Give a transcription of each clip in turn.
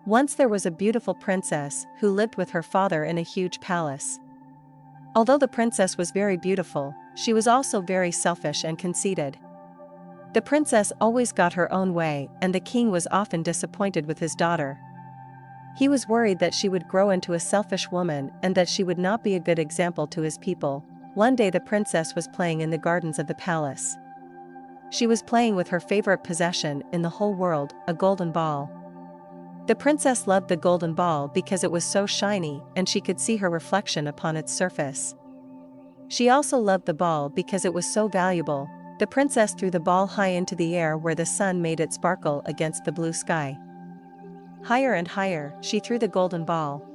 Once there was a beautiful princess who lived with her father in a huge palace. Although the princess was very beautiful, she was also very selfish and conceited. The princess always got her own way, and the king was often disappointed with his daughter. He was worried that she would grow into a selfish woman and that she would not be a good example to his people. One day the princess was playing in the gardens of the palace. She was playing with her favorite possession in the whole world, a golden ball. The princess loved the golden ball because it was so shiny and she could see her reflection upon its surface. She also loved the ball because it was so valuable. The princess threw the ball high into the air where the sun made it sparkle against the blue sky. Higher and higher, she threw the golden ball.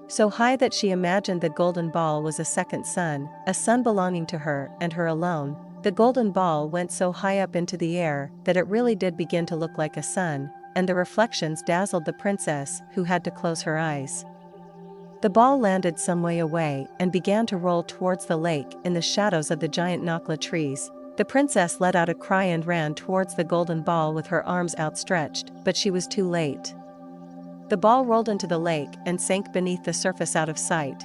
So high that she imagined the golden ball was a second sun, a sun belonging to her and her alone. The golden ball went so high up into the air that it really did begin to look like a sun, and the reflections dazzled the princess, who had to close her eyes. The ball landed some way away and began to roll towards the lake in the shadows of the giant nakla trees. The princess let out a cry and ran towards the golden ball with her arms outstretched, but she was too late. The ball rolled into the lake and sank beneath the surface out of sight.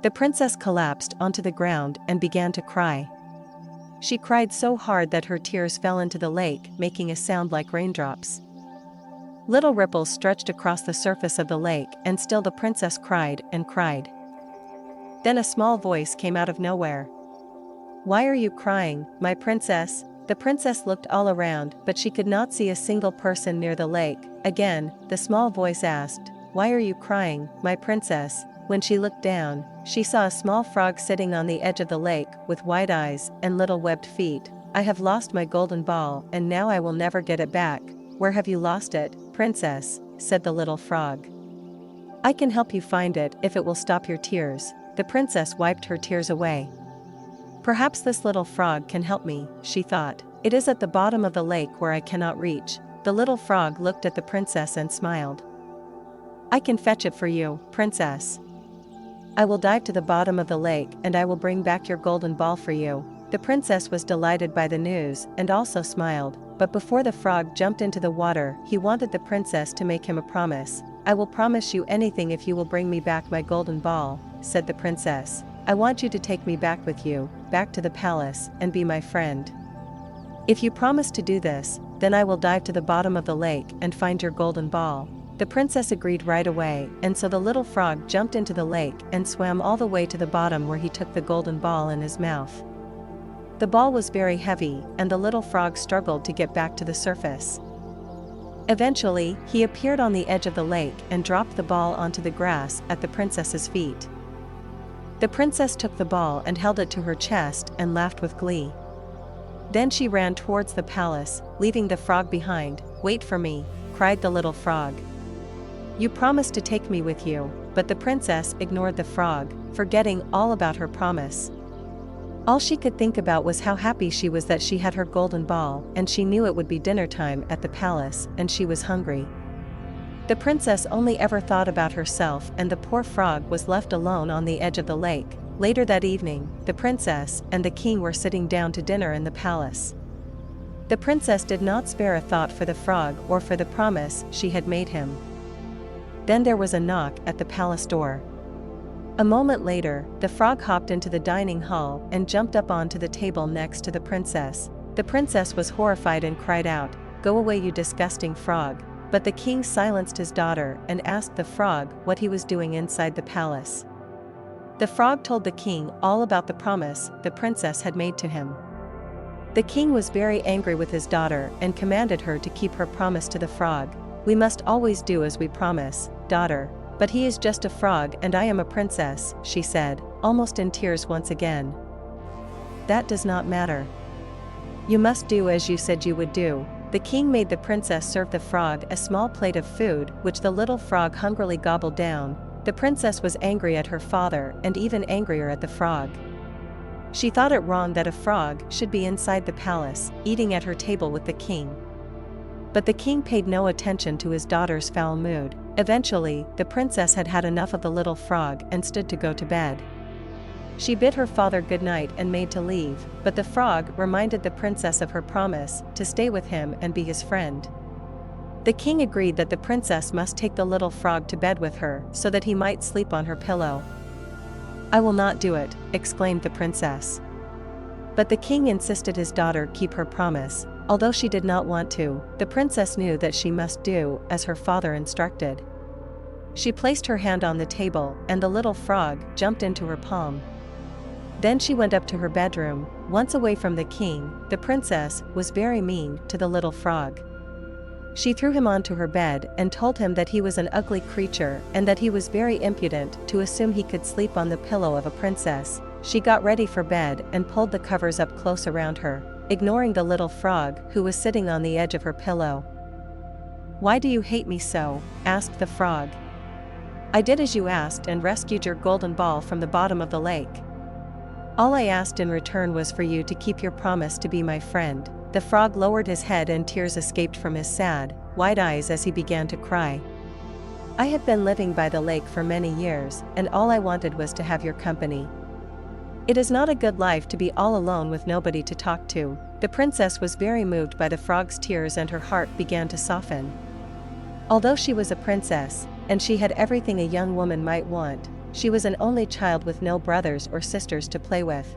The princess collapsed onto the ground and began to cry. She cried so hard that her tears fell into the lake, making a sound like raindrops. Little ripples stretched across the surface of the lake, and still the princess cried and cried. Then a small voice came out of nowhere. "Why are you crying, my princess?" The princess looked all around, but she could not see a single person near the lake. Again, the small voice asked, "Why are you crying, my princess?" When she looked down, she saw a small frog sitting on the edge of the lake with wide eyes and little webbed feet. "I have lost my golden ball and now I will never get it back." "Where have you lost it, princess?" said the little frog. "I can help you find it if it will stop your tears." The princess wiped her tears away. "Perhaps this little frog can help me," she thought. "It is at the bottom of the lake where I cannot reach." The little frog looked at the princess and smiled. "I can fetch it for you, princess. I will dive to the bottom of the lake and I will bring back your golden ball for you." The princess was delighted by the news and also smiled, but before the frog jumped into the water, he wanted the princess to make him a promise. "I will promise you anything if you will bring me back my golden ball," said the princess. "I want you to take me back with you, back to the palace, and be my friend. If you promise to do this, then I will dive to the bottom of the lake and find your golden ball." The princess agreed right away, and so the little frog jumped into the lake and swam all the way to the bottom where he took the golden ball in his mouth. The ball was very heavy, and the little frog struggled to get back to the surface. Eventually, he appeared on the edge of the lake and dropped the ball onto the grass at the princess's feet. The princess took the ball and held it to her chest and laughed with glee. Then she ran towards the palace, leaving the frog behind. "Wait for me," cried the little frog. "You promised to take me with you." But the princess ignored the frog, forgetting all about her promise. All she could think about was how happy she was that she had her golden ball, and she knew it would be dinner time at the palace, and she was hungry. The princess only ever thought about herself, and the poor frog was left alone on the edge of the lake. Later that evening, the princess and the king were sitting down to dinner in the palace. The princess did not spare a thought for the frog or for the promise she had made him. Then there was a knock at the palace door. A moment later, the frog hopped into the dining hall and jumped up onto the table next to the princess. The princess was horrified and cried out, "Go away, you disgusting frog!" But the king silenced his daughter and asked the frog what he was doing inside the palace. The frog told the king all about the promise the princess had made to him. The king was very angry with his daughter and commanded her to keep her promise to the frog. "We must always do as we promise, daughter. But he is just a frog and I am a princess," she said, almost in tears once again. "That does not matter. You must do as you said you would do." The king made the princess serve the frog a small plate of food, which the little frog hungrily gobbled down. The princess was angry at her father and even angrier at the frog. She thought it wrong that a frog should be inside the palace, eating at her table with the king. But the king paid no attention to his daughter's foul mood. Eventually, the princess had had enough of the little frog and stood to go to bed. She bid her father good night and made to leave, but the frog reminded the princess of her promise to stay with him and be his friend. The king agreed that the princess must take the little frog to bed with her so that he might sleep on her pillow. "I will not do it," exclaimed the princess. But the king insisted his daughter keep her promise. Although she did not want to, the princess knew that she must do as her father instructed. She placed her hand on the table, and the little frog jumped into her palm. Then she went up to her bedroom. Once away from the king, the princess was very mean to the little frog. She threw him onto her bed and told him that he was an ugly creature and that he was very impudent to assume he could sleep on the pillow of a princess. She got ready for bed and pulled the covers up close around her, ignoring the little frog who was sitting on the edge of her pillow. "Why do you hate me so?" asked the frog. "I did as you asked and rescued your golden ball from the bottom of the lake. All I asked in return was for you to keep your promise to be my friend." The frog lowered his head and tears escaped from his sad, wide eyes as he began to cry. "I have been living by the lake for many years, and all I wanted was to have your company. It is not a good life to be all alone with nobody to talk to." The princess was very moved by the frog's tears and her heart began to soften. Although she was a princess, and she had everything a young woman might want, she was an only child with no brothers or sisters to play with.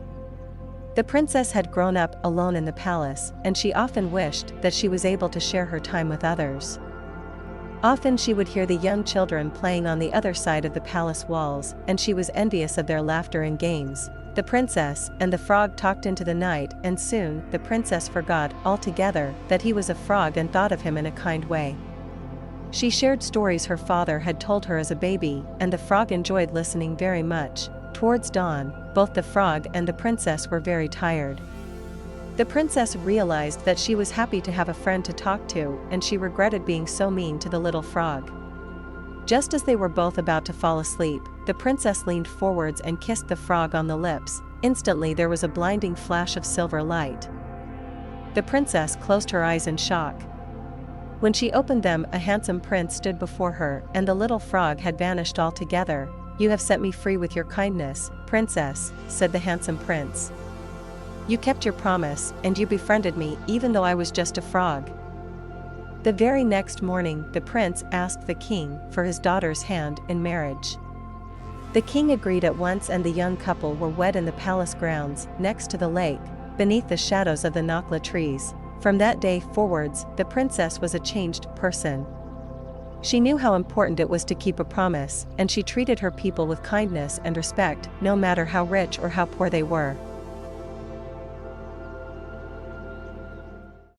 The princess had grown up alone in the palace, and she often wished that she was able to share her time with others. Often she would hear the young children playing on the other side of the palace walls, and she was envious of their laughter and games. The princess and the frog talked into the night, and soon the princess forgot altogether that he was a frog and thought of him in a kind way. She shared stories her father had told her as a baby, and the frog enjoyed listening very much. Towards dawn, both the frog and the princess were very tired. The princess realized that she was happy to have a friend to talk to, and she regretted being so mean to the little frog. Just as they were both about to fall asleep, the princess leaned forwards and kissed the frog on the lips. Instantly there was a blinding flash of silver light. The princess closed her eyes in shock. When she opened them, a handsome prince stood before her, and the little frog had vanished altogether. "You have set me free with your kindness, princess," said the handsome prince. "You kept your promise, and you befriended me even though I was just a frog." The very next morning, the prince asked the king for his daughter's hand in marriage. The king agreed at once, and the young couple were wed in the palace grounds, next to the lake, beneath the shadows of the nakla trees. From that day forwards, the princess was a changed person. She knew how important it was to keep a promise, and she treated her people with kindness and respect, no matter how rich or how poor they were.